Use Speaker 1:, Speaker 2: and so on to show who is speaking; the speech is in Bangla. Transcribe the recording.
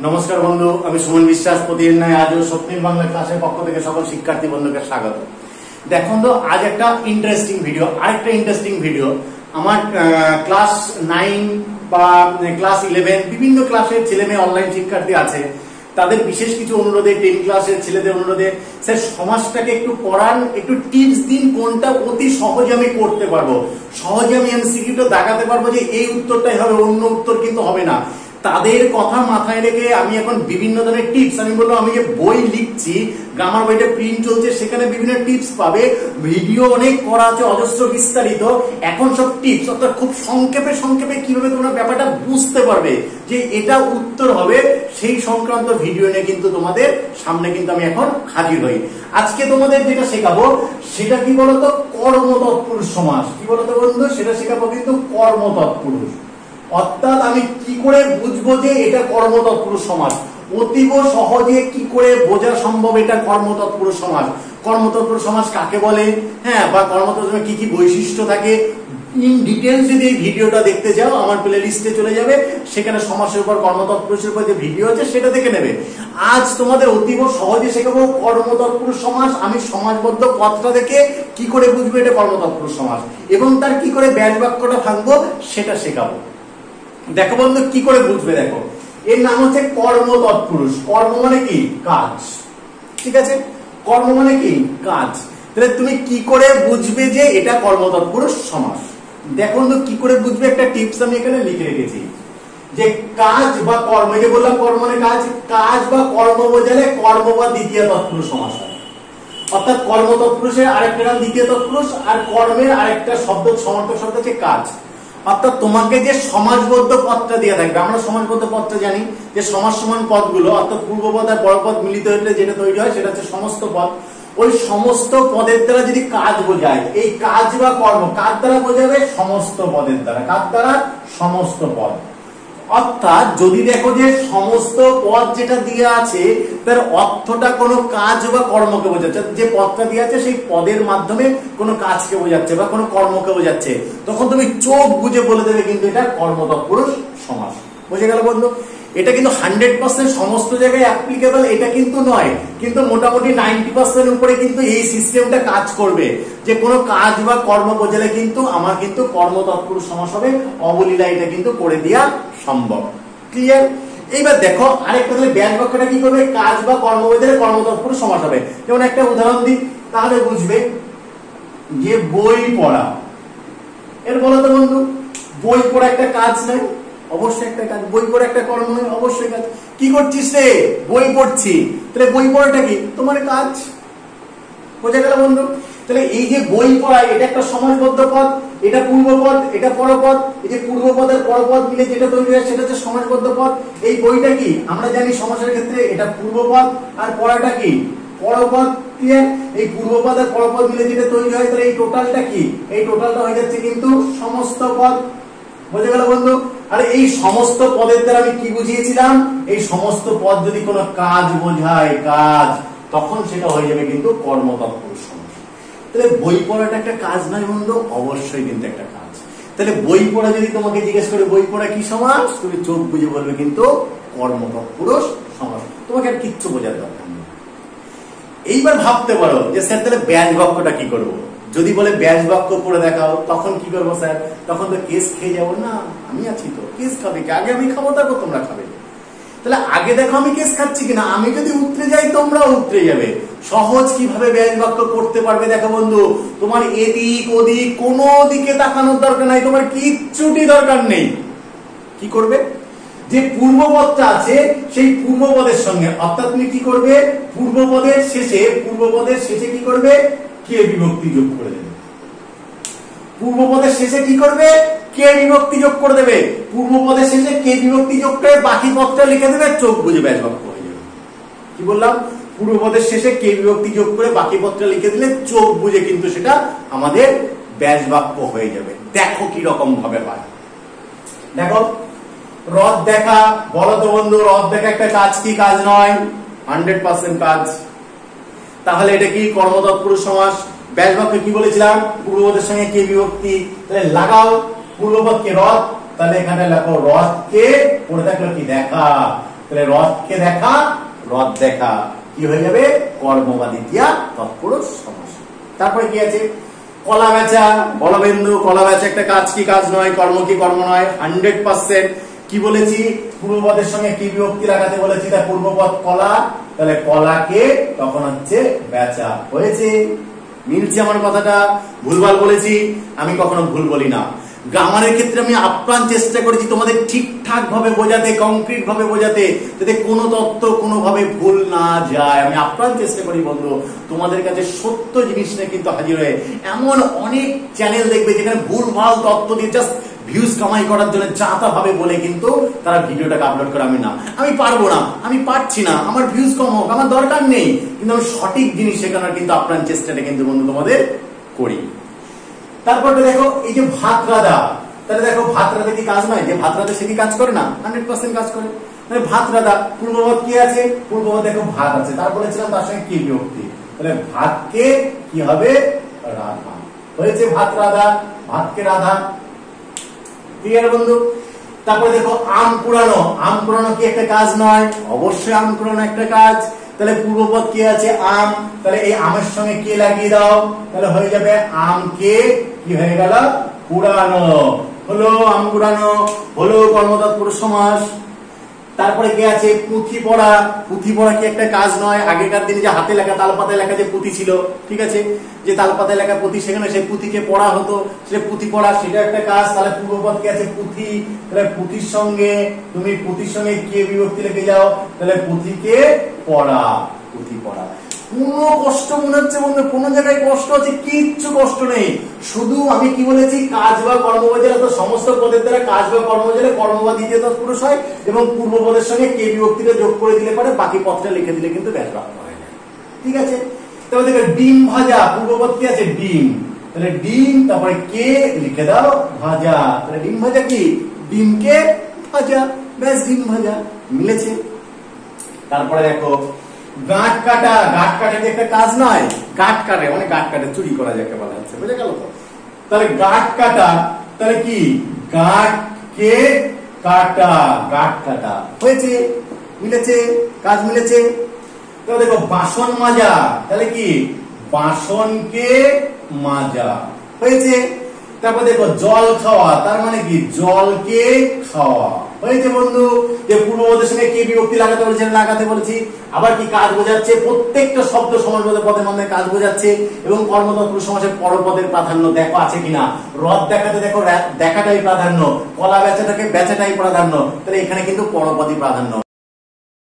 Speaker 1: নমস্কার বন্ধু, আমি সুমন বিশ্বাস। প্রতিদিন নয় আজও স্বপ্নিল বাংলা ক্লাসের পক্ষ থেকে সকল শিক্ষার্থী বন্ধুকে স্বাগত। দেখুন তো, আজ একটা ইন্টারেস্টিং ভিডিও, আরেকটা ইন্টারেস্টিং ভিডিও। আমার ক্লাস 9 বা ক্লাস 11 বিভিন্ন ক্লাসের ছেলে মেয়ে অনলাইন শিক্ষার্থী আছে, তাদের বিশেষ কিছু অনুরোধে, 10 ক্লাসের ছেলেদের অনুরোধে, স্যার সমাজটাকে একটু পড়ান, একটু টিপস দিন কোনটা অতি সহজে আমি করতে পারবো, সহজে আমি এমসিকিউটা দেখাতে পারবো যে এই উত্তরটাই হবে, অন্য উত্তর কিন্তু হবে না। তাদের কথা মাথায় রেখে আমি এখন বিভিন্ন ধরনের টিপস, আমি বললাম আমি যে বই লিখছি, গ্রামার বইটা প্রিন্ট চলছে, সেখানে বিভিন্ন টিপস পাবে, ভিডিও অনেক করা আছে, অজস্র বিস্তারিত। এখন সব টিপস, অর্থাৎ খুব সংক্ষেপে সংক্ষেপে কিভাবে তোমরা ব্যাপারটা বুঝতে পারবে যে এটা উত্তর হবে, সেই সংক্রান্ত ভিডিও নিয়ে কিন্তু তোমাদের সামনে কিন্তু আমি এখন হাজির হই। আজকে তোমাদের যেটা শেখাবো সেটা কি বলতো, কর্মতৎপুরুষ সমাস। কি বলতো বন্ধু, সেটা শেখাবো কিন্তু কর্মতৎপুরুষ। অর্থাৎ আমি কি করে বুঝবো যে এটা কর্মতৎপুরুষ সমাস, অতীব সহজে কি করে বোঝা সম্ভব এটা কর্মতৎপুরুষ সমাস। কর্মতৎপুরুষ সমাস কাকে বলে, হ্যাঁ, বা কর্মতৎপুরুষ কি কি বৈশিষ্ট্য থাকে, ইন ডিটেলস যদি এই ভিডিওটা দেখতে যাও আমার প্লে লিস্টে চলে যাবে, সেখানে সমাসের উপর, কর্মতৎপুরুষের উপর যে ভিডিও আছে সেটা দেখে নেবে। আজ তোমাদের অতীব সহজে শেখাবো কর্মতৎপুরুষ সমাস। আমি সমাজবদ্ধ পদটা দেখে কি করে বুঝবো এটা কর্মতৎপুরুষ সমাস, এবং তার কি করে ব্যাস বাক্যটা ভাঙবো সেটা শেখাবো। দেখো বন্ধু, কি করে বুঝবে, দেখো এর নাম হচ্ছে কর্মতৎপুরুষ। কর্ম মানে কি? কাজ। ঠিক আছে, কর্ম মানে কি? কাজ। তাহলে তুমি কি করে বুঝবে যে এটা কর্মতৎপুরুষ সমাস? দেখো বন্ধু, কি করে বুঝবে, একটা টিপস আমি এখানে লিখে রেখেছি, যে কাজ বা কর্ম, যে বললাম কর্ম মানে কাজ, কাজ বা কর্ম বোঝালে কর্ম বা দ্বিতীয় তৎপুরুষ সমাস হয়। অর্থাৎ কর্মতৎপুরুষের আরেকটা নাম দ্বিতীয় তৎপুরুষ, আর কর্মের আরেকটা শব্দ, সমার্থক শব্দ হচ্ছে কাজ। অর্থাৎ তোমাকে যে সমাজবদ্ধ পদটা দিয়ে থাকবে, আমরা সমাজবদ্ধ পদটা জানি যে সমাজ সমান পদগুলো, অর্থাৎ পূর্বপদ আর পরপদ মিলিত হলে যেটা তৈরি হয় সেটা হচ্ছে সমস্ত পদ। ওই সমস্ত পদের দ্বারা যদি কাজ বোঝায়, এই কাজ বা কর্ম কার দ্বারা বোঝাবে? সমস্ত পদের দ্বারা। কার দ্বারা? সমস্ত পদ। অর্থাৎ যদি দেখো যে সমস্ত পদ যেটা দিয়ে আছে তার অর্থটা কোনো কাজ বা কর্মকে বোঝাচ্ছে, যে পদটা দিয়ে আছে সেই পদের মাধ্যমে কোনো কাজকে বোঝাচ্ছে বা কোনো কর্মকে বোঝাচ্ছে, তখন তুমি চোখ বুঝে বলে দেবে কিন্তু এটা কর্মতৎপুরুষ সমাস। বুঝে গেল বন্ধু? এটা কিন্তু 100% সমস্ত জায়গায় অ্যাপ্লিকেবল এটা কিন্তু নয়, কিন্তু মোটামুটি 90% উপরে কিন্তু এই সিস্টেমটা কাজ করবে, যে কোনো কাজ বা কর্ম বোঝালে কিন্তু আমার কিন্তু কর্মতৎপুরুষ সমাস হবে। অবলীলা এটা কিন্তু করে দেওয়া সম্ভব। ক্লিয়ার? এইবার দেখো আরেকটা, তাহলে ব্যাস বাক্যটা কি করবে? কাজ বা কর্ম বোঝালে কর্মতৎপুরুষ সমাস হবে। যেমন একটা উদাহরণ দিই, তাহলে বুঝবে যে বই পড়া। এর বলো তো বন্ধু, বই পড়া একটা কাজ নয়? অবশ্যই একটা কাজ। বই পড়া একটা কর্ম নয়? অবশ্যই কাজ। কি করছিস রে? বই পড়ছি। তাহলে বই পড়াটা কি? তোমার কাজ। বোঝা গেল বন্ধু? তাহলে এই যে বই পড়া, এটা একটা সমাজবদ্ধ পদ, এটা পূর্বপদ, এটা পরপদ। এই যে পূর্বপদ আর পরপদ মিলে যেটা তৈরি হয় সেটা হচ্ছে সমাজবদ্ধ পদ। এই বইটা কি? আমরা জানি সমাসের ক্ষেত্রে এটা পূর্বপদ, আর পড়াটা কি? পরপদ। ক্লিয়ার? এই পূর্বপদ আর পরপদ মিলে যেটা তৈরি হয়, তাহলে এই টোটালটা কি? এই টোটালটা হয়ে যাচ্ছে কিন্তু সমস্ত পদ। বুঝে গেল বন্ধু? আর এই সমস্ত পদের দ্বারা আমি কি বুঝিয়েছিলাম? এই সমস্ত পদ যদি কোনো কাজ বোঝায়, কাজ, তখন সেটা হয়ে যাবে কিন্তু কর্মতৎপুরুষ সমাস। তাহলে বই পড়াটা একটা কাজ নয় বন্ধু? অবশ্যই কিন্তু একটা কাজ। তাহলে বই পড়া যদি তোমাকে জিজ্ঞেস করে বই পড়া কি সমাস, তুমি চোখ বুঝে বলবে কিন্তু কর্মতৎপুরুষ সমাস। তোমাকে আর কিচ্ছু বোঝার দরকার নেই। এইবার ভাবতে পারো যে স্যার তাহলে ব্যাস বাক্যটা কি করবো? যদি বলে ব্যাস বাক্য পড়ে দেখাও, তখন কি করবো স্যার? তখন তো কেস খেয়ে যাবো না? আমি আছি তো, কেস খাবে কি? আগে আমি খাবো, তারপর তোমরা খাবে। তাহলে আগে দেখো আমি কেস খাচ্ছি কিনা। আমি যদি উতরে যাই তোমরাও উতরে যাবে। সহজ কিভাবে ব্যাস বাক্য করতে পারবে দেখো বন্ধু, তোমার এদিক ওদিক কোনো দিকে তাকানোর দরকার নাই, তোমার কিচ্ছুটি দরকার নেই। কি করবে? যে পূর্বপদটা আছে সেই পূর্বপদের সঙ্গে, অর্থাৎ তুমি কি করবে? পূর্বপদের শেষে কি করবে? কে বিভক্তি যোগ করে দেবে। পূর্বপদের শেষে কি করবে? কে বিভক্তি যোগ করে দেবে। পূর্বপদের শেষে কে বিভক্তি যোগ করে বাকি পদটা লিখে দেবে, চোখ বুঝে ব্যাস বাক্য হয়ে যাবে। কি বললাম? পূর্বপদের শেষে কে বিভক্তি যোগ করে বাকি পদটা লিখে দিলে চোখ বুঝে কিন্তু সেটা আমাদের ব্যাস বাক্য হয়ে যাবে। দেখো কি রকম ভাবে হয়। দেখো, রথ দেখা। বলো তো বন্ধু, রথ দেখা একটা কাজ কি কাজ নয়? 100% কাজ। তাহলে এটা কি কর্মতৎপুরুষ সমাস। ব্যাস বাক্য কি বলেছিলাম? পূর্বপদের সঙ্গে কে বিভক্তি। তাহলে লাগাও পূর্বপদকে রথ, তাহলে এখানে লেখো রথকে, পড়ে থাকলো কি দেখা। তাহলে রথকে দেখা, রথ দেখা কি হয়ে যাবে? কর্ম বা দ্বিতীয়া তৎপুরুষ সমাস। তারপরে কি আছে? কলা বেচা, বলবেন্দু কলা বেচা একটা কাজ কি কাজ নয়, কর্ম কি কর্ম নয়? 100% কি বলেছি? পূর্বপদের সঙ্গে কি বিভক্তি লাগাতে বলেছি? তা পূর্বপদ কলা, তাহলে কলাকে তখন হচ্ছে বেচা। হয়েছে? মিলছে আমার কথাটা? ভুলভাল বলেছি? আমি কখনো ভুল বলি না। গ্রামারের ক্ষেত্রে আমি আপ্রাণ চেষ্টা করেছি তোমাদের ঠিকঠাক ভাবে বোঝাতে, কংক্রিট ভাবে বোঝাতে, যাতে কোনো তথ্য কোনোভাবে ভুল না যায়। আমি আপ্রাণ চেষ্টা করি বন্ধু তোমাদের কাছে সত্য জিনিস নিয়ে কিন্তু হাজির হয়ে। এমন অনেক চ্যানেল দেখবে যেখানে ভুলভাল তথ্য দিয়ে জাস্ট ভিউজ কামাই করার জন্য যাতা ভাবে বলে কিন্তু তারা ভিডিওটাকে আপলোড করে। আমি পারবো না, আমি পারছি না, আমার ভিউজ কম হোক, আমার দরকার নেই, কিন্তু আমি সঠিক জিনিস শেখানোর কিন্তু আপ্রাণ চেষ্টাটা কিন্তু বন্ধু তোমাদের করি। তারপরে দেখো এই যে ভাত রাধা, তাহলে দেখো ভাত রাধা কি কাজ নয়? যে ভাত রাধা সে কি কাজ করে না? 100% কাজ করে। মানে ভাত রাধা পূর্বপদ কি আছে? পূর্বপদ দেখো ভাত আছে, তার বলেছিলাম তার সঙ্গে কি বিভক্তি, তাহলে ভাতকে কি হবে? রাধা। হয়েছে ভাত রাধা, ভাতকে রাধা। ক্লিয়ার বন্ধু? তারপরে দেখো আম কুড়ানো, আম কুড়ানো কি একটা কাজ নয়? অবশ্যই আম কুড়ানো একটা কাজ। তাহলে পূর্বপদ কি আছে? আম, তাহলে এই আমের সঙ্গে কে লাগিয়ে দাও, তাহলে হয়ে যাবে আমকে কি হয়ে গেল? কুড়ানো। হলো আম কুড়ানো, হলো কর্মতৎপুরুষ সমাস। তারপরে কি আছে? পুঁথি পড়া, পুঁথি পড়া কি একটা কাজ নয়? আগেকার দিনে যে হাতে লেখা, তালপাতায় লেখা যে পুঁথি ছিল, ঠিক আছে, যে তালপাতায় লেখা পুঁথি, সেখানে সেই পুঁথিকে পড়া হতো, সে পুঁথি পড়া সেটা একটা কাজ। তাহলে পূর্বপদ কি আছে? পুঁথি, তাহলে পুঁথির সঙ্গে তুমি পুঁথির সঙ্গে কে বিভক্তি লিখে যাও, তাহলে পুঁথিকে পড়া, পুঁথি পড়া। কোনো কষ্ট মনে হচ্ছে বন্ধু? কোনো জায়গায় কষ্ট আছে? কিচ্ছু কষ্ট নেই। শুধু আমি কি বলেছি? কাজ বা কর্ম বোঝালে তো সমস্ত পদের দ্বারা কাজ বা কর্ম বোঝালে কর্ম বা দ্বিতীয় তৎপুরুষ হয়, এবং পূর্বপদের সঙ্গে কে বিভক্তিটা যোগ করে দিলে পারে, বাকি পদটা লিখে দিলে কিন্তু ব্যাস বাক্য হয় না। ঠিক আছে? তাহলে দেখো ডিম ভাজা, পূর্বপদ কি আছে? ডিম, তাহলে ডিম, তারপরে কে লিখে দাও ভাজা, তাহলে ডিম ভাজা কি? ডিমকে ভাজা, ব্যাস ডিম ভাজা। মিলেছে? তারপরে দেখো গাঁট কাটা, গাঁট কাটা কি একটা কাজ নয়? গাঁট কাটে মানে গাঁট কাটে, চুরি করা যাকে বলা হচ্ছে, বুঝে গেল তো? তাহলে গাঁট কাটা, তাহলে কি? গাঁটকে কাটা, গাঁট কাটা। হয়েছে? মিলেছে? কাজ মিলেছে? তাহলে দেখো বাসন মাজা, তাহলে কি? বাসনকে মাজা। হয়েছে? তারপর দেখো জল খাওয়া, তার মানে কি? জলকে খাওয়া। হয়েছে বন্ধু? যে পূর্বপদের সঙ্গে কে বিভক্তি লাগাতে বলেছি? লাগাতে বলেছি। আবার কি কাজ বোঝাচ্ছে? প্রত্যেকটা শব্দ সমাসবোধক পদের মধ্যে কাজ বোঝাচ্ছে, এবং কর্মতৎপুরুষ সমাসের পরপদের প্রাধান্য দেখো আছে কিনা। রথ দেখাতে দেখো দেখাটাই প্রাধান্য, কলা বেচাটাকে বেচাটাই প্রাধান্য, তাহলে এখানে কিন্তু পরপদই প্রাধান্য।